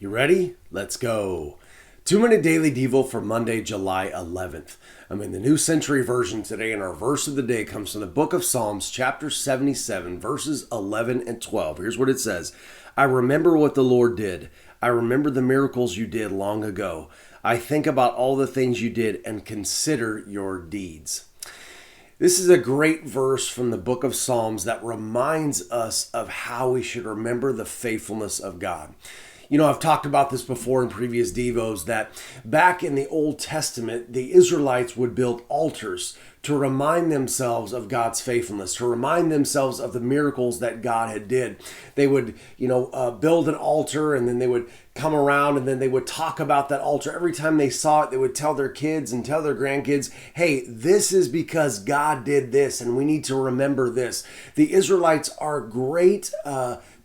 You ready? Let's go. 2-minute daily devo for Monday, July 11th. I'm in the New Century Version today, and our verse of the day comes from the book of Psalms, chapter 77, verses 11 and 12. Here's what it says. I remember what the Lord did. I remember the miracles you did long ago. I think about all the things you did and consider your deeds. This is a great verse from the book of Psalms that reminds us of how we should remember the faithfulness of God. You know, I've talked about this before in previous devos that back in the Old Testament, the Israelites would build altars to remind themselves of God's faithfulness, to remind themselves of the miracles that God had did. They would, build an altar, and then they would come around and then they would talk about that altar. Every time they saw it, they would tell their kids and tell their grandkids, hey, this is because God did this and we need to remember this. The Israelites are great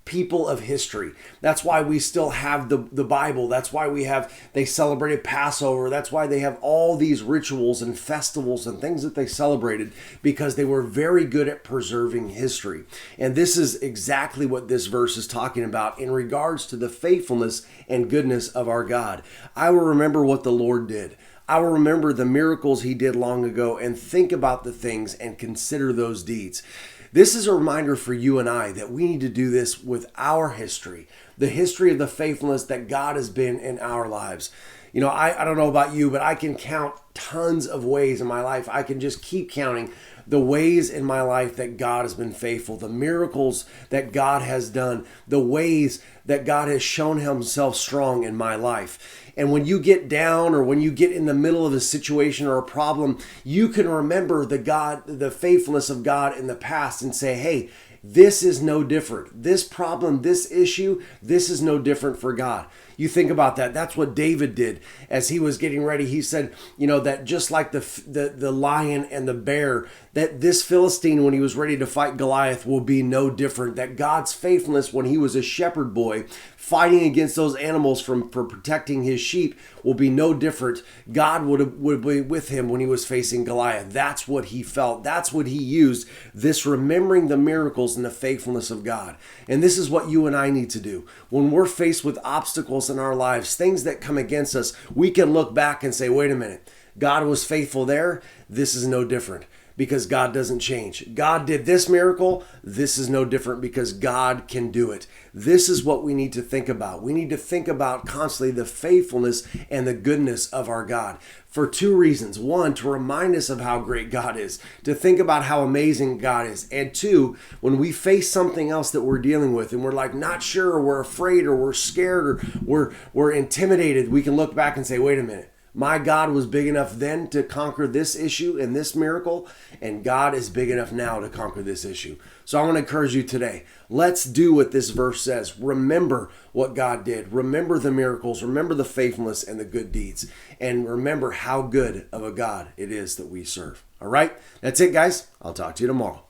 people of history. That's why we still have the Bible. That's why they celebrated Passover. That's why they have all these rituals and festivals and things that they celebrated, because they were very good at preserving history. And this is exactly what this verse is talking about in regards to the faithfulness and goodness of our God. I will remember what the Lord did. I will remember the miracles he did long ago and think about the things and consider those deeds. This is a reminder for you and I that we need to do this with our history, the history of the faithfulness that God has been in our lives. You know, I don't know about you, but I can count tons of ways in my life. I can just keep counting the ways in my life that God has been faithful, the miracles that God has done, the ways that God has shown himself strong in my life. And when you get down or when you get in the middle of a situation or a problem, you can remember the faithfulness of God in the past and say, hey, this is no different. This problem, this issue, this is no different for God. You think about that. That's what David did as he was getting ready. He said, that just like the lion and the bear, that this Philistine, when he was ready to fight Goliath, will be no different. That God's faithfulness when he was a shepherd boy fighting against those animals for protecting his sheep will be no different. God would be with him when he was facing Goliath. That's what he felt. That's what he used, this remembering the miracles and the faithfulness of God. And this is what you and I need to do. When we're faced with obstacles in our lives, things that come against us, we can look back and say, wait a minute, God was faithful there. This is no different, because God doesn't change. God did this miracle. This is no different, because God can do it. This is what we need to think about. We need to think about constantly the faithfulness and the goodness of our God for two reasons. One, to remind us of how great God is, to think about how amazing God is. And two, when we face something else that we're dealing with and we're like not sure, or we're afraid, or we're scared, or we're intimidated, we can look back and say, wait a minute. My God was big enough then to conquer this issue and this miracle, and God is big enough now to conquer this issue. So I want to encourage you today. Let's do what this verse says. Remember what God did. Remember the miracles. Remember the faithfulness and the good deeds. And remember how good of a God it is that we serve. All right? That's it, guys. I'll talk to you tomorrow.